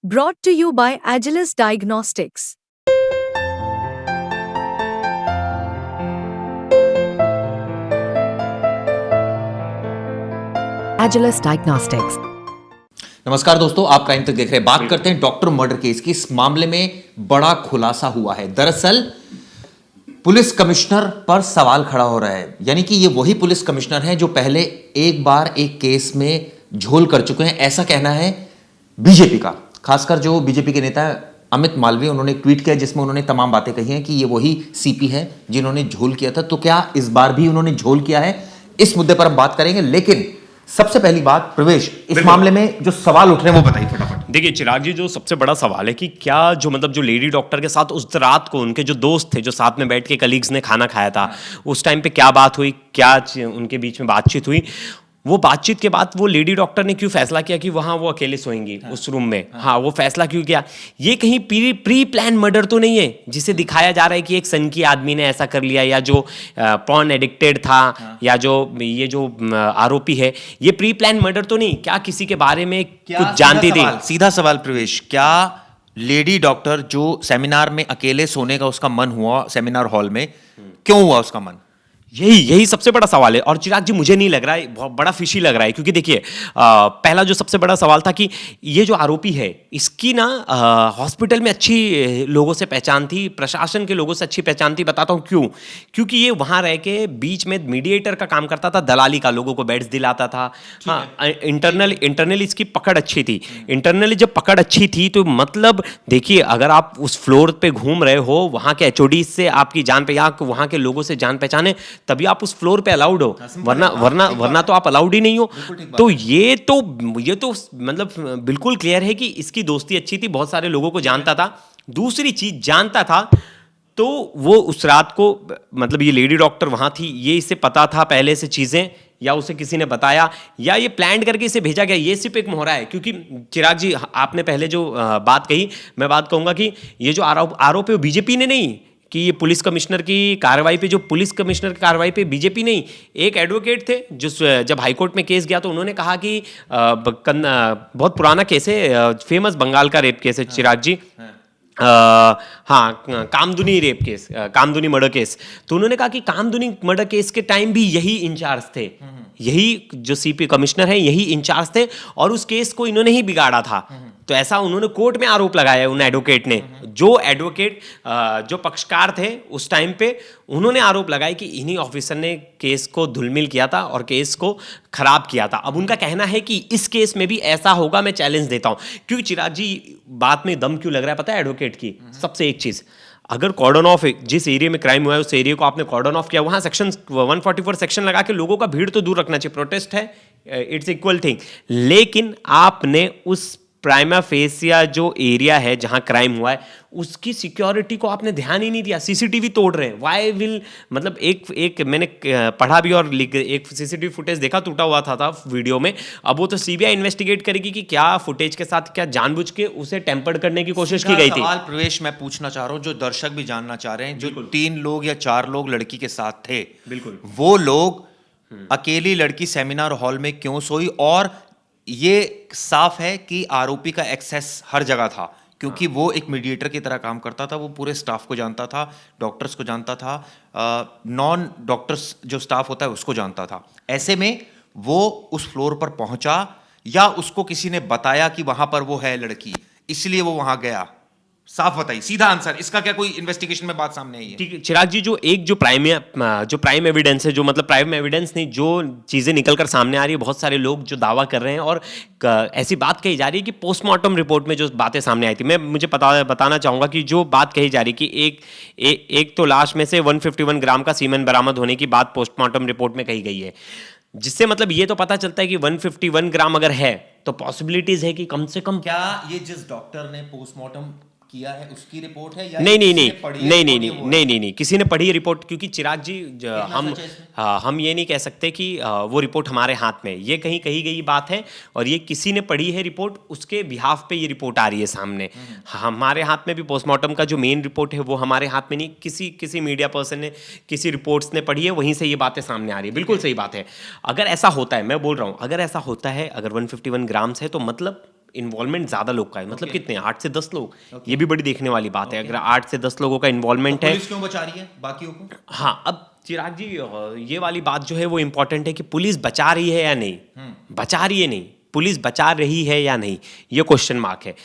Brought to you by Agilus Diagnostics. Agilus Diagnostics. नमस्कार दोस्तों, आप क्राइम तक देख रहे हैं। बात करते हैं डॉक्टर मर्डर केस की। इस मामले में बड़ा खुलासा हुआ है। दरअसल पुलिस कमिश्नर पर सवाल खड़ा हो रहा है, यानी कि ये वही पुलिस कमिश्नर हैं जो पहले एक बार एक केस में झोल कर चुके हैं, ऐसा कहना है बीजेपी का। खासकर जो बीजेपी के नेता अमित मालवीय, उन्होंने एक ट्वीट किया जिसमें उन्होंने तमाम बातें कही हैं कि ये वही सीपी है जिन्होंने झोल किया था। तो क्या इस बार भी उन्होंने झोल किया है? इस मुद्दे पर हम बात करेंगे, लेकिन सबसे पहली बात, प्रवेश, इस मामले में जो सवाल उठ रहे हैं वो बताइए फटाफट। देखिए चिराग जी, जो सबसे बड़ा सवाल है कि क्या जो लेडी डॉक्टर के साथ उस रात को उनके जो दोस्त थे, जो साथ में बैठ के कलीग्स ने खाना खाया था, उस टाइम पे क्या बात हुई, क्या उनके बीच में बातचीत हुई, वो बातचीत के बाद वो लेडी डॉक्टर ने क्यों फैसला किया कि वहां वो अकेले सोएंगी उस रूम में? वो फैसला क्यों किया? ये कहीं प्री प्लान मर्डर तो नहीं है जिसे दिखाया जा रहा है कि एक सनकी आदमी ने ऐसा कर लिया, या जो पॉर्न एडिक्टेड था, या जो आरोपी है, ये प्री प्लान मर्डर तो नहीं? क्या किसी के बारे में कुछ जानती थी? सीधा सवाल प्रवेश, क्या लेडी डॉक्टर जो सेमिनार में अकेले सोने का उसका मन हुआ सेमिनार हॉल में, क्यों हुआ उसका मन? यही सबसे बड़ा सवाल है। और चिराग जी, मुझे नहीं लग रहा है, बहुत बड़ा फिशी लग रहा है, क्योंकि देखिए पहला जो सबसे बड़ा सवाल था कि ये जो आरोपी है, इसकी ना हॉस्पिटल में अच्छी लोगों से पहचान थी, प्रशासन के लोगों से अच्छी पहचान थी। बताता हूँ क्यों। क्योंकि ये वहाँ रह के बीच में मीडिएटर का काम करता था, दलाली का, लोगों को बेड्स दिलाता था। इंटरनली इसकी पकड़ अच्छी थी। इंटरनली जब पकड़ अच्छी थी तो मतलब देखिए, अगर आप उस फ्लोर पे घूम रहे हो, वहाँ के एचओडी से आपकी जान पहचान, वहाँ के लोगों से जान पहचान है, तभी आप उस फ्लोर पे अलाउड हो, वरना तो आप अलाउड ही नहीं हो। तो ये तो मतलब बिल्कुल क्लियर है कि इसकी दोस्ती अच्छी थी, बहुत सारे लोगों को जानता था। दूसरी चीज जानता था तो वो उस रात को, मतलब ये लेडी डॉक्टर वहां थी, ये इसे पता था पहले से चीजें, या उसे किसी ने बताया, या ये प्लान करके इसे भेजा गया, ये सिर्फ एक मोहरा है। क्योंकि चिराग जी, आपने पहले जो बात कही, मैं बात कहूंगा कि ये जो आरोप है वो बीजेपी ने नहीं, कि ये पुलिस कमिश्नर की कार्रवाई पे, जो पुलिस कमिश्नर की कार्रवाई पे बीजेपी नहीं, एक एडवोकेट थे जो जब हाईकोर्ट में केस गया तो उन्होंने कहा कि बहुत पुराना केस है, फेमस बंगाल का रेप केस है Chirag ji, Kamduni rape case, Kamduni murder case. तो उन्होंने कहा कि कामदुनी मर्डर केस के टाइम भी यही इंचार्ज थे, यही जो सीपी कमिश्नर है यही इंचार्ज थे, और उस केस को इन्होंने ही बिगाड़ा था। तो ऐसा उन्होंने कोर्ट में आरोप लगाया है उन एडवोकेट ने, जो एडवोकेट जो पक्षकार थे उस टाइम पे, उन्होंने आरोप लगाया कि इन्हीं ऑफिसर ने केस को धुलमिल किया था और केस को खराब किया था। अब उनका कहना है कि इस केस में भी ऐसा होगा, मैं चैलेंज देता हूं। क्योंकि चिराग जी, बात में दम क्यों लग रहा है पता है एडवोकेट की? सबसे एक चीज, अगर कॉर्डन ऑफ, जिस एरिया में क्राइम हुआ है उस एरिया को आपने कॉर्डन ऑफ किया, वहां सेक्शन 144 सेक्शन लगा के लोगों का भीड़ तो दूर रखना चाहिए, प्रोटेस्ट है, इट्स इक्वल थिंग। लेकिन आपने उस प्राइमा फेसिया जो एरिया है जहां क्राइम हुआ है, उसकी सिक्योरिटी को आपने ध्यान ही नहीं दिया। सीसीटीवी तोड़ रहे हैं, वाई विल, मतलब एक मैंने पढ़ा भी और एक सीसीटीवी फुटेज देखा, टूटा हुआ था वीडियो में। अब वो तो सीबीआई इन्वेस्टिगेट करेगी कि क्या फुटेज के साथ क्या जानबूझ के उसे टेम्पर्ड करने की कोशिश की गई थी। सवाल प्रवेश मैं पूछना चाह रहा हूं, जो दर्शक भी जानना चाह रहे हैं, जो 3 लोग या 4 लोग लड़की के साथ थे, बिल्कुल, वो लोग अकेली लड़की सेमिनार हॉल में क्यों सोई? और ये साफ है कि आरोपी का एक्सेस हर जगह था, क्योंकि वो एक मीडिएटर की तरह काम करता था, वो पूरे स्टाफ को जानता था, डॉक्टर्स को जानता था, नॉन डॉक्टर्स जो स्टाफ होता है उसको जानता था। ऐसे में वो उस फ्लोर पर पहुंचा, या उसको किसी ने बताया कि वहां पर वो है लड़की, इसलिए वो वहां गया? साफ बताइए, सीधा आंसर। इसका क्या कोई इन्वेस्टिगेशन में बात सामने आई है? ठीक है चिराग जी, जो प्राइम एविडेंस है, जो मतलब प्राइम एविडेंस नहीं, जो चीजें निकलकर सामने आ रही है, बहुत सारे लोग जो दावा कर रहे हैं, और ऐसी बात कही जा रही है कि पोस्टमार्टम रिपोर्ट में जो बातें सामने आई थी, मुझे बताना चाहूंगा कि जो बात कही जा रही है कि एक तो लाश में से 151 ग्राम का सीमेन बरामद होने की बात पोस्टमार्टम रिपोर्ट में कही गई है, जिससे मतलब ये तो पता चलता है कि 151 ग्राम अगर है तो पॉसिबिलिटीज है कि कम से कम। क्या ये जिस डॉक्टर ने पोस्टमार्टम किया है उसकी रिपोर्ट है, या नहीं, किसी ने पढ़ी रिपोर्ट? क्योंकि चिराग जी, हम ये नहीं कह सकते कि वो रिपोर्ट हमारे हाथ में, ये कहीं कही गई बात है, और ये किसी ने पढ़ी है रिपोर्ट, उसके बिहाफ पे ये रिपोर्ट आ रही है सामने। हमारे हाथ में भी पोस्टमार्टम का जो मेन रिपोर्ट है वो हमारे हाथ में नहीं, किसी मीडिया पर्सन ने, किसी रिपोर्ट्स ने पढ़ी है, वहीं से ये बातें सामने आ रही है। बिल्कुल सही बात है। अगर ऐसा होता है, मैं बोल रहा हूँ, अगर ऐसा होता है, अगर 151 ग्राम्स है, तो मतलब इन्वॉल्वमेंट ज्यादा लोग का है, मतलब कितने 8 से 10 लोग, ये भी बड़ी देखने वाली बात है। अगर 8 से 10 लोगों का इन्वॉल्वमेंट है, पुलिस क्यों बचा रही है बाकियों को? हाँ, अब चिराग जी ये वाली बात जो है वो इम्पोर्टेंट है कि पुलिस बचा रही है या नहीं, बचा रही है नहीं, पुलिस बचा रही है या नहीं, ये क्वेश्चन मार्क है।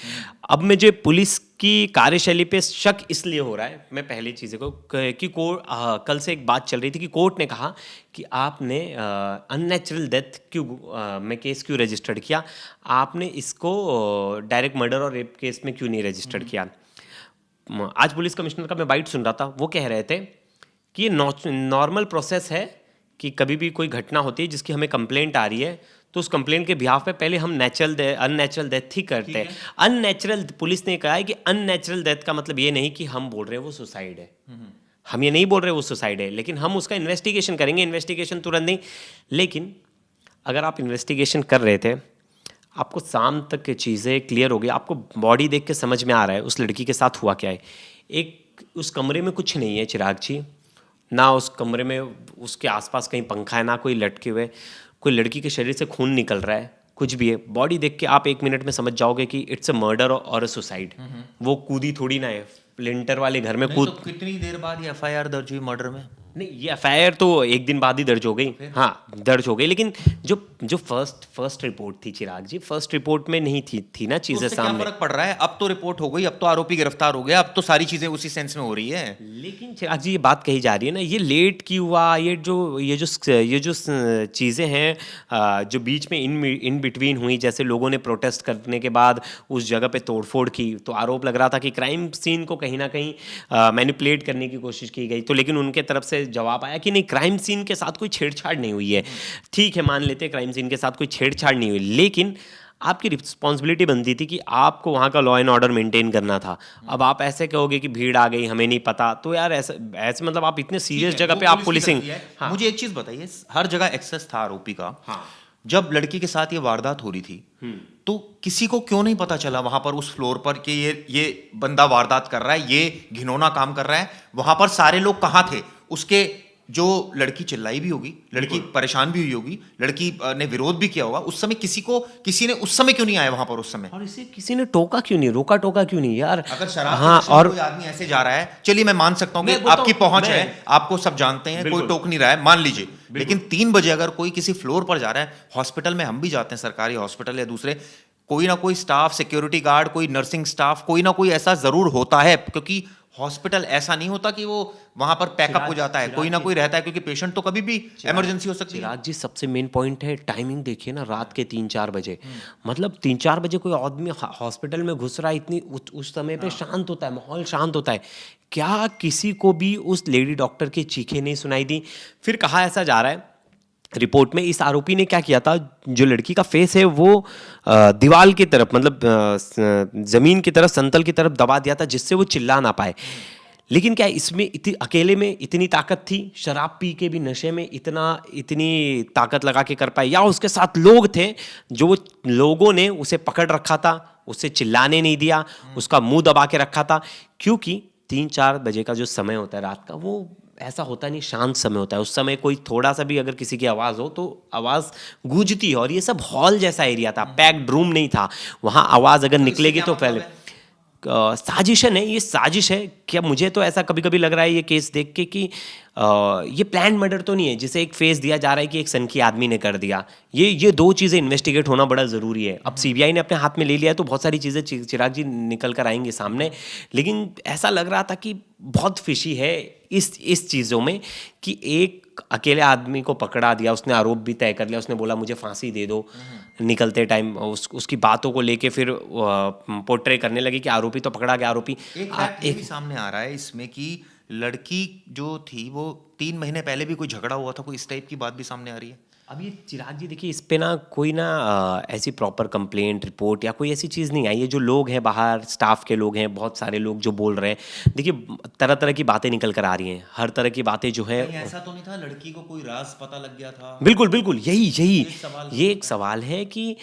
अब मुझे पुलिस की कार्यशैली पे शक इसलिए हो रहा है, मैं पहली चीज़ को कि कल से एक बात चल रही थी कि कोर्ट ने कहा कि आपने अननेचुरल डेथ क्यों में केस क्यों रजिस्टर्ड किया, आपने इसको डायरेक्ट मर्डर और रेप केस में क्यों नहीं रजिस्टर्ड किया। आज पुलिस कमिश्नर का मैं बाइट सुन रहा था, वो कह रहे थे कि ये नॉर्मल प्रोसेस है कि कभी भी कोई घटना होती है जिसकी हमें कंप्लेंट आ रही है तो उस कंप्लेंट के बिहाफ पे पहले हम अननेचुरल डेथ ही करते हैं। अननेचुरल, पुलिस ने कहा है कि अननेचुरल डेथ का मतलब ये नहीं कि हम बोल रहे हैं वो सुसाइड है, हम ये नहीं बोल रहे वो सुसाइड है, लेकिन हम उसका इन्वेस्टिगेशन करेंगे। इन्वेस्टिगेशन तुरंत नहीं, लेकिन अगर आप इन्वेस्टिगेशन कर रहे थे, आपको शाम तक की चीज़ें क्लियर हो गई, आपको बॉडी देख के समझ में आ रहा है उस लड़की के साथ हुआ क्या है। एक उस कमरे में कुछ नहीं है चिराग जी, ना उस कमरे में उसके आसपास कहीं पंखा है, ना कोई लटके हुए, कोई लड़की के शरीर से खून निकल रहा है, कुछ भी है। बॉडी देख के आप 1 मिनट में समझ जाओगे कि इट्स अ मर्डर और अ सुसाइड। वो कूदी थोड़ी ना है, लिंटर वाले घर में कूद। तो कितनी देर बाद ये एफआईआर दर्ज हुई मर्डर में? नहीं, ये एफआईआर तो 1 दिन बाद ही दर्ज हो गई, हाँ दर्ज हो गई, लेकिन जो फर्स्ट रिपोर्ट थी चिराग जी, फर्स्ट रिपोर्ट में नहीं थी ना चीजें उससे क्या सामने। फर्क पड़ रहा है? अब तो रिपोर्ट हो गई, अब तो आरोपी गिरफ्तार हो गया, अब तो सारी चीजें उसी सेंस में हो रही है। लेकिन चिराग जी ये बात कही जा रही है ना, ये लेट क्यों हुआ, ये जो चीज़ें हैं जो बीच में इन बिटवीन हुई, जैसे लोगों ने प्रोटेस्ट करने के बाद उस जगह पे तोड़फोड़ की, तो आरोप लग रहा था कि क्राइम सीन को कहीं ना कहीं मैनिपुलेट करने की कोशिश की गई, तो लेकिन उनके तरफ से जवाब आया कि नहीं, क्राइम सीन के साथ कोई छेड़छाड़ नहीं हुई है। ठीक है, मान लेते हैं क्राइम सीन के साथ कोई छेड़छाड़ नहीं हुई, लेकिन आपकी रिस्पॉन्सिबिलिटी बनती थी कि आपको वहाँ का लॉ एंड ऑर्डर मेंटेन करना था। अब आप ऐसे कहोगे कि भीड़ आ गई, हमें नहीं पता, तो यार ऐसे मतलब आप इतने सीरियस जगह पे आप पुलिसिंग। हाँ। मुझे एक चीज बताइए, हर जगह एक्सेस था आरोपी का। हाँ। जब लड़की के साथ ये वारदात हो रही थी तो किसी को क्यों नहीं पता चला वहां पर उस फ्लोर पर कि ये बंदा वारदात कर रहा है, ये घिनौना काम कर रहा है? वहां पर सारे लोग कहाँ थे? उसके जो लड़की चिल्लाई भी होगी, लड़की परेशान भी हुई होगी, लड़की ने विरोध भी किया होगा, उस समय किसी ने उस समय क्यों नहीं आया वहां पर उस समय? और इसे किसी ने टोका क्यों नहीं, रोका टोका क्यों नहीं यार? अगर शराब हाँ, और कोई आदमी ऐसे जा रहा है, चलिए मैं मान सकता हूँ कि आपकी पहुंच है, आपको सब जानते हैं, कोई टोक नहीं रहा है, मान लीजिए, लेकिन 3 बजे अगर कोई किसी फ्लोर पर जा रहा है, हॉस्पिटल में हम भी जाते हैं, सरकारी हॉस्पिटल या दूसरे, कोई ना कोई स्टाफ, सिक्योरिटी गार्ड, कोई नर्सिंग स्टाफ, कोई ना कोई ऐसा जरूर होता है, क्योंकि हॉस्पिटल ऐसा नहीं होता कि वो वहां पर पैकअप हो जाता है, कोई ना कोई रहता है, क्योंकि पेशेंट तो कभी भी इमरजेंसी हो सकती है। चिराग जी सबसे मेन पॉइंट है टाइमिंग, देखिए ना, रात के 3-4 बजे, मतलब 3-4 बजे कोई आदमी हॉस्पिटल में घुस रहा है, इतनी उस समय पे शांत होता है, माहौल शांत होता है, क्या किसी को भी उस लेडी डॉक्टर की चीखें नहीं सुनाई दी? फिर कहा ऐसा जा रहा है रिपोर्ट में, इस आरोपी ने क्या किया था, जो लड़की का फेस है वो दीवार की तरफ, मतलब जमीन की तरफ, समतल की तरफ दबा दिया था, जिससे वो चिल्ला ना पाए। लेकिन क्या इसमें अकेले में इतनी ताकत थी? शराब पी के भी नशे में इतनी ताकत लगा के कर पाए, या उसके साथ लोग थे जो लोगों ने उसे पकड़ रखा था, उसे चिल्लाने नहीं दिया, उसका मुंह दबा के रखा था? क्योंकि 3-4 बजे का जो समय होता है रात का, वो ऐसा होता नहीं, शांत समय होता है। उस समय कोई थोड़ा सा भी अगर किसी की आवाज़ हो तो आवाज़ गूंजती है, और ये सब हॉल जैसा एरिया था, पैक्ड रूम नहीं था, वहाँ आवाज़ अगर निकलेगी तो पहले साजिश है। नहीं, ये साजिश है क्या? मुझे तो ऐसा कभी कभी लग रहा है ये केस देख के कि ये प्लान मर्डर तो नहीं है, जिसे एक फेस दिया जा रहा है कि एक सनकी आदमी ने कर दिया। ये 2 चीज़ें इन्वेस्टिगेट होना बड़ा ज़रूरी है। अब सीबीआई ने अपने हाथ में ले लिया है तो बहुत सारी चीज़ें चिराग जी निकल कर आएंगे सामने, लेकिन ऐसा लग रहा था कि बहुत फिशी है इस चीज़ों में कि एक अकेले आदमी को पकड़ा दिया, उसने आरोप भी तय कर लिया, उसने बोला मुझे फांसी दे दो, निकलते टाइम उसकी बातों को लेके फिर पोर्ट्रे करने लगे कि आरोपी तो पकड़ा गया, आरोपी। एक भी सामने आ रहा है इसमें कि लड़की जो थी वो 3 महीने पहले भी कोई झगड़ा हुआ था, कोई इस टाइप की बात भी सामने आ रही है। अब ये चिराग जी देखिए, इस पे ना कोई ना ऐसी प्रॉपर कंप्लेंट रिपोर्ट या कोई ऐसी चीज़ नहीं आई है। जो लोग हैं बाहर, स्टाफ के लोग हैं, बहुत सारे लोग जो बोल रहे हैं, देखिए तरह तरह की बातें निकल कर आ रही हैं, हर तरह की बातें जो है। ऐसा तो नहीं था लड़की को कोई राज पता लग गया था? बिल्कुल बिल्कुल, यही ये एक सवाल है कि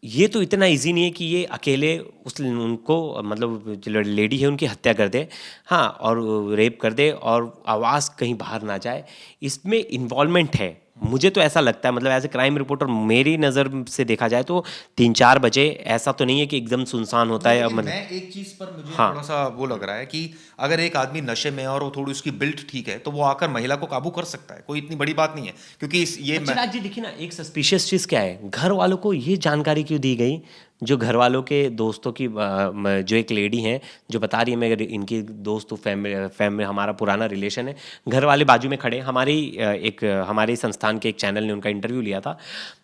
ये तो इतना इजी नहीं है कि ये अकेले उनको, मतलब जो लेडी है उनकी हत्या कर दे, हाँ, और रेप कर दे और आवाज़ कहीं बाहर ना जाए। इसमें इन्वॉल्वमेंट है, मुझे तो ऐसा लगता है, मतलब एज ए क्राइम रिपोर्टर मेरी नज़र से देखा जाए तो 3-4 बजे ऐसा तो नहीं है कि एकदम सुनसान होता है। मतलब मैं एक चीज पर मुझे हाँ। थोड़ा सा वो लग रहा है कि अगर एक आदमी नशे में है और वो थोड़ी उसकी बिल्ट ठीक है तो वो आकर महिला को काबू कर सकता है, कोई इतनी बड़ी बात नहीं है। क्योंकि चिराग जी देखिए ना, एक सस्पिशियस चीज़ क्या है, घर वालों को ये जानकारी क्यों दी गई, जो घर वालों के दोस्तों की जो एक लेडी हैं जो बता रही है, मैं इनकी दोस्त फैमिली हमारा पुराना रिलेशन है, घर वाले बाजू में खड़े, हमारे संस्थान के एक चैनल ने उनका इंटरव्यू लिया था,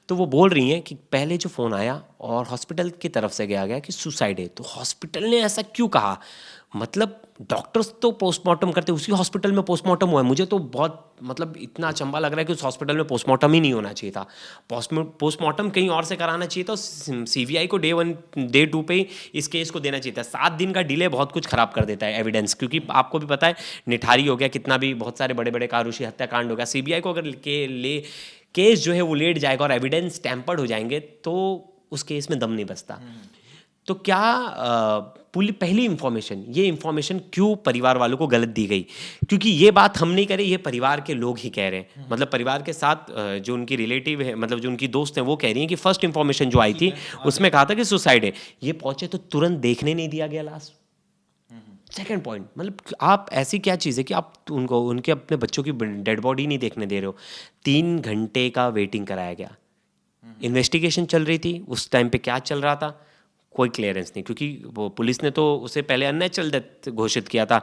तो वो बोल रही हैं कि पहले जो फ़ोन आया और हॉस्पिटल की तरफ से गया कि सुसाइड है, तो हॉस्पिटल ने ऐसा क्यों कहा, मतलब डॉक्टर्स तो पोस्टमार्टम करते, उसी हॉस्पिटल में पोस्टमार्टम हुआ है। मुझे तो बहुत मतलब इतना अचंभा लग रहा है कि उस हॉस्पिटल में पोस्टमार्टम ही नहीं होना चाहिए था, पोस्टमार्टम कहीं और से कराना चाहिए था, सीबीआई को डे 2 पे ही इस केस को देना चाहिए था। 7 दिन का डिले बहुत कुछ खराब कर देता है एविडेंस, क्योंकि आपको भी पता है निठारी हो गया, कितना भी बहुत सारे बड़े बड़े कारूशी हत्याकांड हो गया, सीबीआई को अगर केस जो है वो लेट जाएगा और एविडेंस टैम्पर्ड हो जाएंगे तो उस केस में दम नहीं बचता। तो क्या पहली इन्फॉर्मेशन क्यों परिवार वालों को गलत दी गई, क्योंकि ये बात हम नहीं करें, ये परिवार के लोग ही कह रहे हैं, मतलब परिवार के साथ जो उनकी रिलेटिव है, मतलब जो उनकी दोस्त हैं वो कह रही हैं कि फर्स्ट इन्फॉर्मेशन जो आई थी उसमें कहा था कि सुसाइड है, ये पहुंचे तो तुरंत देखने नहीं दिया गया लाश। सेकेंड पॉइंट, मतलब आप ऐसी क्या चीज़ है कि आप उनके अपने बच्चों की डेड बॉडी नहीं देखने दे रहे हो। 3 घंटे का वेटिंग कराया गया, इन्वेस्टिगेशन चल रही थी, उस टाइम पे क्या चल रहा था कोई क्लियरेंस नहीं, क्योंकि वो पुलिस ने तो उसे पहले अननेचुरल डेथ घोषित किया था।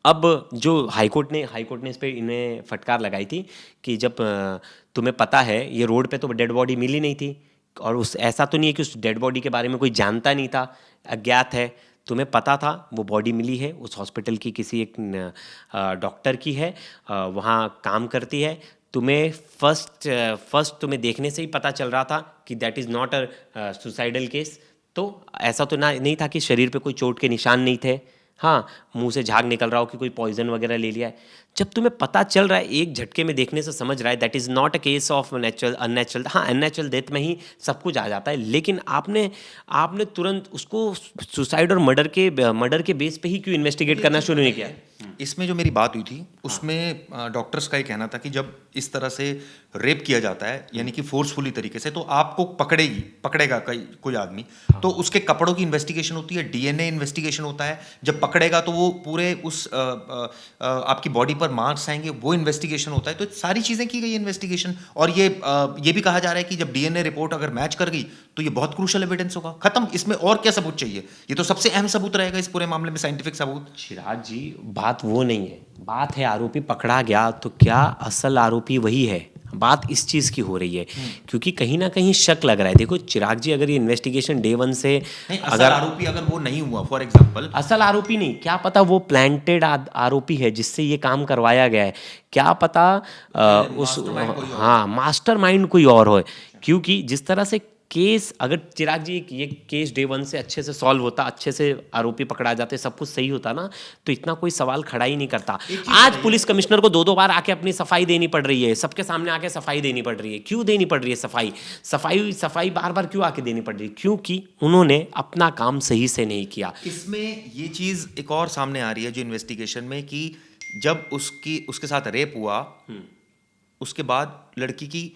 अब जो हाईकोर्ट ने इस पर इन्हें फटकार लगाई थी कि जब तुम्हें पता है ये रोड पे तो डेड बॉडी मिली नहीं थी, और ऐसा तो नहीं है कि उस डेड बॉडी के बारे में कोई जानता नहीं था, अज्ञात है, तुम्हें पता था वो बॉडी मिली है, उस हॉस्पिटल की किसी एक डॉक्टर की है, वहाँ काम करती है, तुम्हें फर्स्ट तुम्हें देखने से ही पता चल रहा था कि that is not a suicidal case. तो ऐसा तो नहीं था कि शरीर पे कोई चोट के निशान नहीं थे, हाँ मुंह से झाग निकल रहा हो कि कोई पॉइजन वगैरह ले लिया है। जब तुम्हें पता चल रहा है, एक झटके में देखने से समझ रहा है that is not a case of unnatural, हाँ अननेचुरल डेथ में ही सब कुछ आ जाता है, लेकिन आपने तुरंत उसको सुसाइड और मर्डर के बेस पे ही क्यों इन्वेस्टिगेट करना शुरू नहीं किया? इसमें जो मेरी बात हुई थी उसमें डॉक्टर्स का ये कहना था कि जब इस तरह से रेप किया जाता है, यानी कि फोर्सफुली तरीके से, तो आपको पकड़ेगा कोई आदमी, तो उसके कपड़ों की इन्वेस्टिगेशन होती है, डीएनए इन्वेस्टिगेशन होता है, जब पकड़ेगा तो वो पूरे उस आपकी बॉडी पर मार्क्स आएंगे, वो इन्वेस्टिगेशन होता है। तो सारी चीज़ें की गई इन्वेस्टिगेशन, और ये भी कहा जा रहा है कि जब डीएनए रिपोर्ट अगर मैच कर गई तो ये बहुत क्रूशल एविडेंस होगा, खत्म, इसमें और क्या सबूत चाहिए, ये तो सबसे अहम सबूत रहेगा इस पूरे मामले में, साइंटिफिक सबूत। चिराग जी बात वो नहीं है, बात है आरोपी पकड़ा गया तो क्या असल आरोपी वही है, बात इस चीज़ की हो रही है, क्योंकि कहीं ना कहीं शक लग रहा है। देखो चिराग जी, अगर ये इन्वेस्टिगेशन डे 1 से अगर आरोपी अगर वो नहीं हुआ, फॉर एग्जांपल असल आरोपी नहीं, क्या पता वो प्लांटेड आरोपी है जिससे ये काम करवाया गया है, क्या पता मास्टरमाइंड कोई और हो, क्योंकि जिस तरह से केस, अगर चिराग जी ये केस डे 1 से अच्छे से सॉल्व होता, अच्छे से आरोपी पकड़ा जाते, सब कुछ सही होता ना, तो इतना कोई सवाल खड़ा ही नहीं करता। आज पुलिस कमिश्नर को 2-2 बार आके अपनी सफाई देनी पड़ रही है, सबके सामने आके सफाई देनी पड़ रही है। क्यों देनी पड़ रही है सफाई बार बार क्यों आके देनी पड़ रही है? क्योंकि उन्होंने अपना काम सही से नहीं किया। इसमें ये चीज़ एक और सामने आ रही है जो इन्वेस्टिगेशन में, कि जब उसके साथ रेप हुआ, उसके बाद लड़की की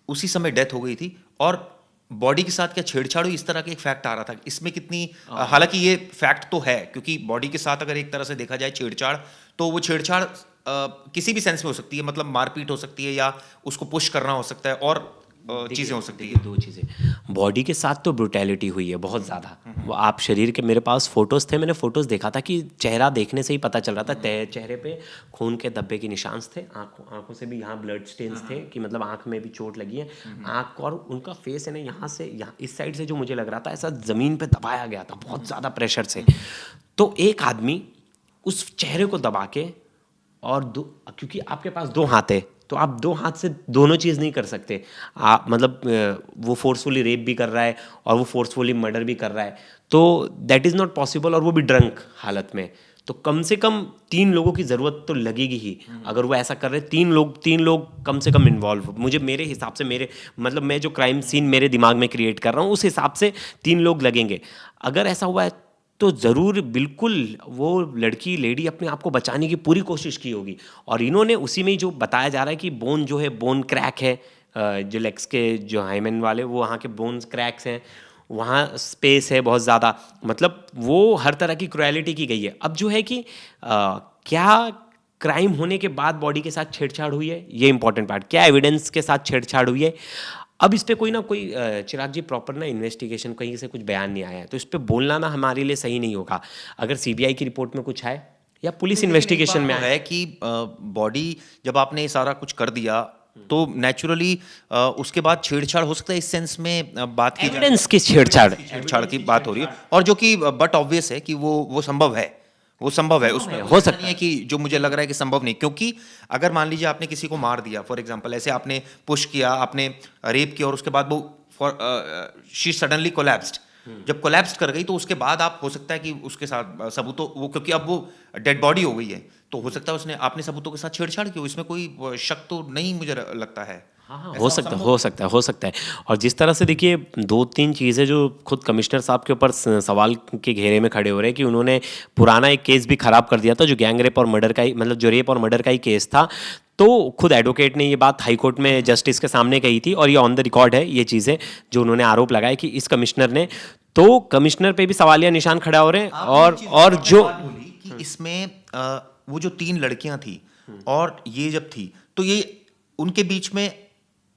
उसी समय डेथ हो गई थी, और बॉडी के साथ क्या छेड़छाड़ हुई, इस तरह के एक फैक्ट आ रहा था। इसमें कितनी, हालांकि ये फैक्ट तो है, क्योंकि बॉडी के साथ अगर एक तरह से देखा जाए छेड़छाड़, तो वो छेड़छाड़ किसी भी सेंस में हो सकती है, मतलब मारपीट हो सकती है या उसको पुश करना हो सकता है, और चीज़ें हो सकती है। 2 चीज़ें, बॉडी के साथ तो ब्रुटैलिटी हुई है बहुत ज़्यादा। वो आप शरीर के, मेरे पास फोटोज़ थे, मैंने फोटोज़ देखा था कि चेहरा देखने से ही पता चल रहा था, चेहरे पे खून के धब्बे के निशान थे, आंखों से भी यहाँ ब्लड स्टेन्स थे, कि मतलब आंख में भी चोट लगी है, आंख, और उनका फेस है ना यहाँ इस साइड से जो मुझे लग रहा था ऐसा ज़मीन पर दबाया गया था बहुत ज़्यादा प्रेशर से। तो एक आदमी उस चेहरे को दबा के, और क्योंकि आपके पास 2 हाथ है तो आप 2 हाथ से दोनों चीज़ नहीं कर सकते, आप मतलब वो फोर्सफुली रेप भी कर रहा है और वो फोर्सफुली मर्डर भी कर रहा है, तो दैट इज़ नॉट पॉसिबल, और वो भी ड्रंक हालत में। तो कम से कम 3 लोगों की ज़रूरत तो लगेगी ही, अगर वो ऐसा कर रहे, 3 लोग कम से कम इन्वॉल्व, मेरे हिसाब से, मैं जो क्राइम सीन मेरे दिमाग में क्रिएट कर रहा हूँ उस हिसाब से 3 लोग लगेंगे। अगर ऐसा हुआ है तो ज़रूर बिल्कुल वो लड़की लेडी अपने आप को बचाने की पूरी कोशिश की होगी। और इन्होंने उसी में ही जो बताया जा रहा है कि बोन जो है बोन क्रैक है, जो लेग्स के जो हाइमेन वाले वो वहाँ के बोन्स क्रैक्स हैं, वहाँ स्पेस है बहुत ज़्यादा, मतलब वो हर तरह की क्रुएलिटी की गई है। अब जो है कि क्या क्राइम होने के बाद बॉडी के साथ छेड़छाड़ हुई है, ये इंपॉर्टेंट पार्ट, क्या एविडेंस के साथ छेड़छाड़ हुई है। अब इस पर कोई ना कोई चिराग जी प्रॉपर ना इन्वेस्टिगेशन कहीं से कुछ बयान नहीं आया है, तो इस पर बोलना ना हमारे लिए सही नहीं होगा। अगर सीबीआई की रिपोर्ट में कुछ आए या पुलिस इन्वेस्टिगेशन में है कि बॉडी जब आपने सारा कुछ कर दिया तो नेचुरली उसके बाद छेड़छाड़ हो सकता है, इस सेंस में बात की एविडेंस की छेड़छाड़ की बात हो रही है, और जो कि बट ऑब्वियस है कि वो संभव है, वो संभव है, उसमें हो सकता है कि जो मुझे लग रहा है कि संभव नहीं, क्योंकि अगर मान लीजिए आपने किसी को मार दिया, फॉर एग्जांपल ऐसे आपने पुश किया, आपने रेप किया और उसके बाद वो शी सडनली कोलैप्स्ड, जब कोलैप्स कर गई तो उसके बाद आप हो सकता है कि उसके साथ सबूतों वो, क्योंकि अब वो डेड बॉडी हो गई है, तो हो सकता है उसने आपने सबूतों के साथ छेड़छाड़ की, इसमें कोई शक तो नहीं मुझे लगता है। हाँ, हो सकता है। और जिस तरह से देखिए 2-3 चीज़ें जो खुद कमिश्नर साहब के ऊपर सवाल के घेरे में खड़े हो रहे हैं कि उन्होंने पुराना एक केस भी खराब कर दिया था, जो गैंग रेप और मर्डर का ही, मतलब जो रेप और मर्डर का ही केस था। तो खुद एडवोकेट ने ये बात हाई कोर्ट में जस्टिस के सामने कही थी, और ये ऑन द रिकॉर्ड है ये चीज़ें जो उन्होंने आरोप लगाए कि इस कमिश्नर ने, तो कमिश्नर पे भी सवालिया निशान खड़ा हो रहे हैं। और जो कि इसमें वो जो 3 लड़कियां थी और ये जब थी, तो ये उनके बीच में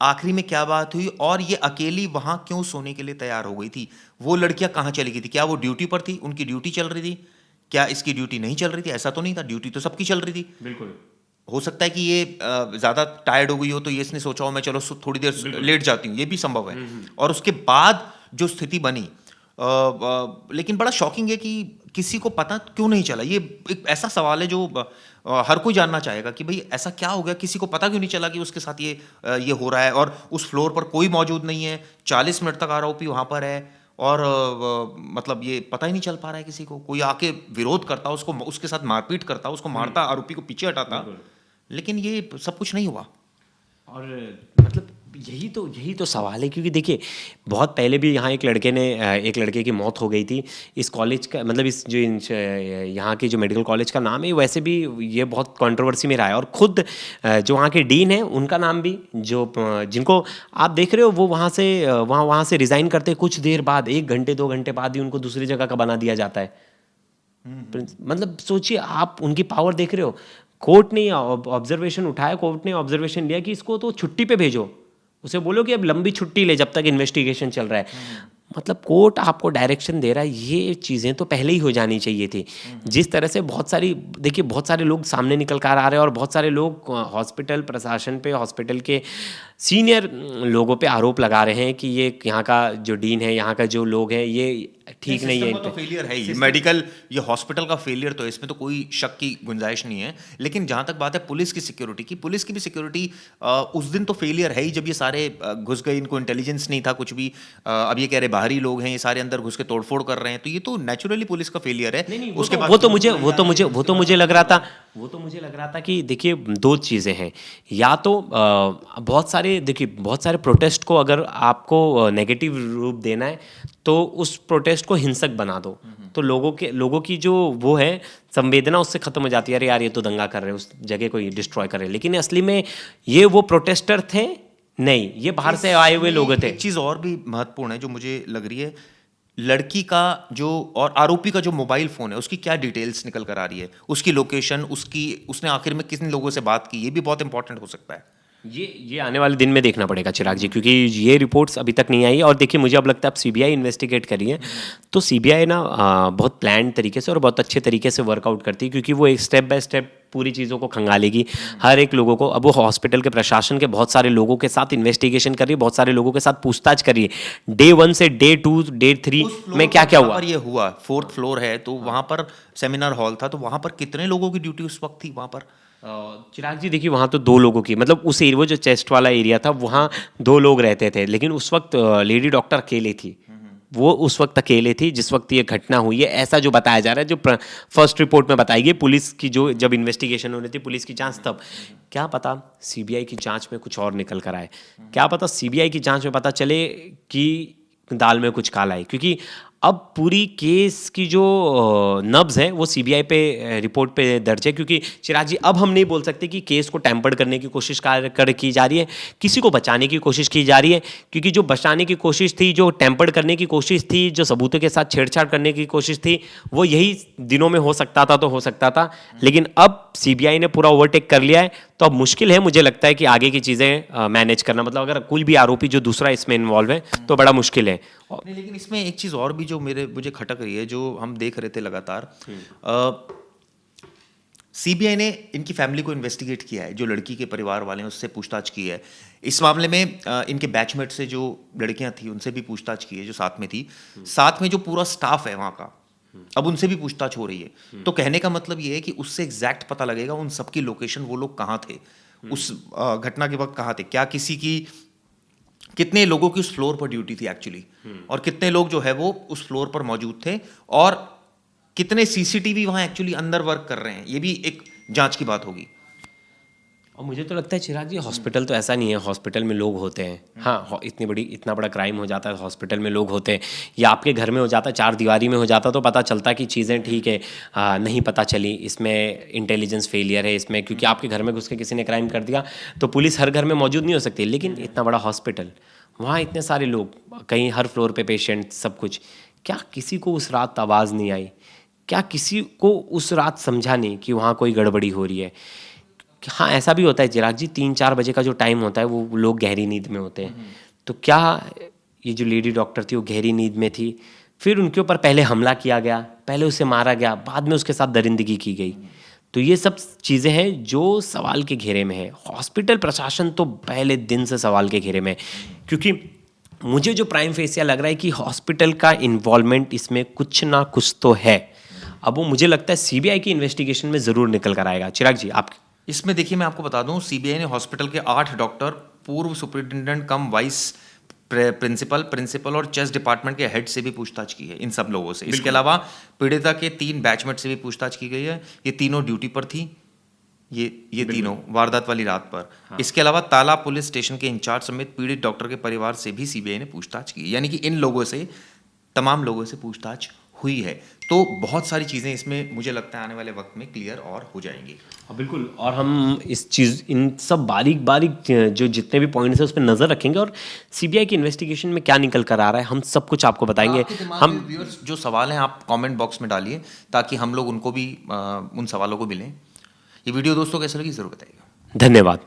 आखिरी में क्या बात हुई, और ये अकेली वहां क्यों सोने के लिए तैयार हो गई थी, वो लड़कियां कहाँ चली गई थी, क्या वो ड्यूटी पर थी, उनकी ड्यूटी चल रही थी, क्या इसकी ड्यूटी नहीं चल रही थी, ऐसा तो नहीं था, ड्यूटी तो सबकी चल रही थी। बिल्कुल हो सकता है कि ये ज़्यादा टायर्ड हो गई हो, तो ये इसने सोचा हो मैं चलो थोड़ी देर लेट जाती हूँ, ये भी संभव है। और उसके बाद जो स्थिति बनी, लेकिन बड़ा शॉकिंग है कि किसी को पता क्यों नहीं चला। ये एक ऐसा सवाल है जो हर कोई जानना चाहेगा कि भाई ऐसा क्या हो गया, किसी को पता क्यों नहीं चला कि उसके साथ ये हो रहा है, और उस फ्लोर पर कोई मौजूद नहीं है, 40 मिनट तक आरोपी वहाँ पर है, और मतलब ये पता ही नहीं चल पा रहा है किसी को। कोई आके विरोध करता, उसको उसके साथ मारपीट करता, उसको मारता, आरोपी को पीछे हटाता, लेकिन ये सब कुछ नहीं हुआ। और मतलब यही तो सवाल है, क्योंकि देखिए बहुत पहले भी यहाँ एक लड़के की मौत हो गई थी इस कॉलेज का, मतलब इस जो यहाँ की जो मेडिकल कॉलेज का नाम है, वैसे भी ये बहुत कंट्रोवर्सी में रहा है। और खुद जो वहाँ के डीन है उनका नाम भी, जो जिनको आप देख रहे हो, वो वहाँ से रिज़ाइन करते कुछ देर बाद, 1 घंटे 2 घंटे बाद ही उनको दूसरी जगह का बना दिया जाता है। मतलब सोचिए आप, उनकी पावर देख रहे हो। कोर्ट ने ऑब्जर्वेशन उठाया, कोर्ट ने ऑब्जर्वेशन लिया कि इसको तो छुट्टी पे भेजो, उसे बोलो कि अब लंबी छुट्टी ले जब तक इन्वेस्टिगेशन चल रहा है। मतलब कोर्ट आपको डायरेक्शन दे रहा है, ये चीज़ें तो पहले ही हो जानी चाहिए थी। जिस तरह से बहुत सारे लोग सामने निकल कर आ रहे हैं, और बहुत सारे लोग हॉस्पिटल प्रशासन पे, हॉस्पिटल के सीनियर लोगों पे आरोप लगा रहे हैं कि ये यहाँ का जो डीन है, यहाँ का जो लोग हैं, ये ठीक नहीं है। तो फेलियर है ही, मेडिकल ये हॉस्पिटल का फेलियर तो है, इसमें तो कोई शक की गुंजाइश नहीं है। लेकिन जहाँ तक बात है पुलिस की सिक्योरिटी की, पुलिस की भी सिक्योरिटी उस दिन तो फेलियर है ही, जब ये सारे घुस गए, इनको इंटेलिजेंस नहीं था कुछ भी। अब ये कह रहे बाहरी लोग हैं, ये सारे अंदर घुस के तोड़फोड़ कर रहे हैं, तो ये तो नेचुरली पुलिस का फेलियर है। उसके बाद वो तो मुझे लग रहा था कि देखिए 2 चीज़ें हैं, या तो बहुत सारे प्रोटेस्ट को अगर आपको नेगेटिव रूप देना है तो उस प्रोटेस्ट को हिंसक बना दो, तो लोगों की जो वो है संवेदना उससे खत्म हो जाती है, अरे यार ये तो दंगा कर रहे हैं, उस जगह को डिस्ट्रॉय कर रहे हैं। लेकिन असली में ये वो प्रोटेस्टर थे नहीं, ये बाहर से आए हुए लोग थे। एक चीज़ और भी महत्वपूर्ण है जो मुझे लग रही है, लड़की का जो और आरोपी का जो मोबाइल फ़ोन है, उसकी क्या डिटेल्स निकल कर आ रही है, उसकी लोकेशन, उसने आखिर में किन लोगों से बात की, ये भी बहुत इंपॉर्टेंट हो सकता है। ये आने वाले दिन में देखना पड़ेगा चिराग जी, क्योंकि ये रिपोर्ट्स अभी तक नहीं आई। और देखिए मुझे अब लगता है अब सीबीआई इन्वेस्टिगेट कर रही है, तो सीबीआई ना बहुत प्लान तरीके से और बहुत अच्छे तरीके से वर्कआउट करती है, क्योंकि वो एक स्टेप बाय स्टेप पूरी चीज़ों को खंगालेगी, हर एक लोगों को। अब वो हॉस्पिटल के प्रशासन के बहुत सारे लोगों के साथ इन्वेस्टिगेशन कर रही है, बहुत सारे लोगों के साथ पूछताछ कर रही है, डे 1 से डे 2 डे 3 में क्या क्या हुआ। ये हुआ 4th फ्लोर है, तो वहाँ पर सेमिनार हॉल था, तो वहाँ पर कितने लोगों की ड्यूटी उस वक्त थी वहाँ पर? चिराग जी देखिए वहाँ तो 2 लोगों की, मतलब उस एरिया, वो जो चेस्ट वाला एरिया था, वहाँ 2 लोग रहते थे, लेकिन उस वक्त लेडी डॉक्टर अकेले थी, वो उस वक्त अकेले थी जिस वक्त ये घटना हुई है, ऐसा जो बताया जा रहा है, जो फर्स्ट रिपोर्ट में बताई गई पुलिस की, जो जब इन्वेस्टिगेशन हो रही थी पुलिस की जांच, तब क्या पता सीबीआई की जांच में कुछ और निकल कर आए, क्या पता सीबीआई की जांच में पता चले कि दाल में कुछ काला है। क्योंकि अब पूरी केस की जो नब्ज है वो सीबीआई पे रिपोर्ट पे दर्ज है, क्योंकि चिराग जी अब हम नहीं बोल सकते कि केस को टेम्पर्ड करने की कोशिश की जा रही है, किसी को बचाने की कोशिश की जा रही है, क्योंकि जो बचाने की कोशिश थी, जो टेम्पर्ड करने की कोशिश थी, जो सबूतों के साथ छेड़छाड़ करने की कोशिश थी, वो यही दिनों में हो सकता था तो हो सकता था, लेकिन अब सीबीआई ने पूरा ओवरटेक कर लिया है, तो अब मुश्किल है मुझे लगता है कि आगे की चीज़ें मैनेज करना, मतलब अगर कोई भी आरोपी जो दूसरा इसमें इन्वॉल्व है तो बड़ा मुश्किल है। नहीं, लेकिन इसमें एक चीज़ और भी जो मुझे खटक रही है, जो हम देख रहे थे लगातार, सीबीआई ने इनकी फैमिली को इन्वेस्टिगेट किया है, जो लड़की के परिवार वाले हैं उससे पूछताछ की है। इस मामले में इनके बैचमेट से जो लड़कियां थी उनसे भी पूछताछ की है, जो साथ में थी, साथ में जो पूरा स्टाफ है वहाँ का, अब उनसे भी पूछताछ हो रही है। तो कहने का मतलब ये है कि उससे एग्जैक्ट पता लगेगा उन सबकी लोकेशन, वो लोग कहाँ थे उस घटना के वक्त, कहाँ थे, क्या किसी की, कितने लोगों की उस फ्लोर पर ड्यूटी थी एक्चुअली, और कितने लोग जो है वो उस फ्लोर पर मौजूद थे, और कितने सीसीटीवी वहां एक्चुअली अंदर वर्क कर रहे हैं, ये भी एक जांच की बात होगी। और मुझे तो लगता है चिराग जी, हॉस्पिटल तो ऐसा नहीं है, हॉस्पिटल में लोग होते हैं, हाँ इतना बड़ा क्राइम हो जाता है, हॉस्पिटल में लोग होते हैं, या आपके घर में हो जाता, चार दीवारी में हो जाता, तो पता चलता कि चीज़ें ठीक है, नहीं पता चली, इसमें इंटेलिजेंस फेलियर है इसमें, क्योंकि आपके घर में घुस के किसी ने क्राइम कर दिया तो पुलिस हर घर में मौजूद नहीं हो सकती, लेकिन इतना बड़ा हॉस्पिटल, वहाँ इतने सारे लोग, कहीं हर फ्लोर पे पेशेंट, सब कुछ, क्या किसी को उस रात आवाज़ नहीं आई? क्या किसी को उस रात समझा नहीं कि वहाँ कोई गड़बड़ी हो रही है? हाँ, ऐसा भी होता है चिराग जी, 3-4 बजे का जो टाइम होता है वो लोग गहरी नींद में होते हैं, तो क्या ये जो लेडी डॉक्टर थी वो गहरी नींद में थी, फिर उनके ऊपर पहले हमला किया गया, पहले उसे मारा गया, बाद में उसके साथ दरिंदगी की गई, तो ये सब चीज़ें हैं जो सवाल के घेरे में है। हॉस्पिटल प्रशासन तो पहले दिन से सवाल के घेरे में है, क्योंकि मुझे जो प्राइम फेसिया लग रहा है कि हॉस्पिटल का इन्वॉल्वमेंट इसमें कुछ ना कुछ तो है। अब वो मुझे लगता है सीबीआई की इन्वेस्टिगेशन में ज़रूर निकल कर आएगा। चिराग जी, आप इसमें देखिए, मैं आपको बता दूं, सीबीआई ने हॉस्पिटल के 8 डॉक्टर, पूर्व सुपरिटेंडेंट कम वाइस प्रिंसिपल और चेस्ट डिपार्टमेंट के हेड से भी पूछताछ की है, इन सब लोगों से। इसके अलावा पीड़िता के 3 बैचमेट से भी पूछताछ की गई है, ये तीनों ड्यूटी पर थी, ये तीनों वारदात वाली रात पर। हाँ। इसके अलावा ताला पुलिस स्टेशन के इंचार्ज समेत पीड़ित डॉक्टर के परिवार से भी सीबीआई ने पूछताछ की, यानी कि इन लोगों से, तमाम लोगों से पूछताछ हुई है। तो बहुत सारी चीज़ें इसमें मुझे लगता है आने वाले वक्त में क्लियर और हो जाएंगी। बिल्कुल, और हम इन सब बारीक जो जितने भी पॉइंट्स हैं उस पर नज़र रखेंगे, और सीबीआई की इन्वेस्टिगेशन में क्या निकल कर आ रहा है हम सब कुछ आपको बताएंगे। हम व्यूअर्स जो सवाल हैं आप कमेंट बॉक्स में डालिए, ताकि हम लोग उनको भी उन सवालों को मिलें। ये वीडियो दोस्तों कैसे लगी ज़रूर बताइएगा। धन्यवाद।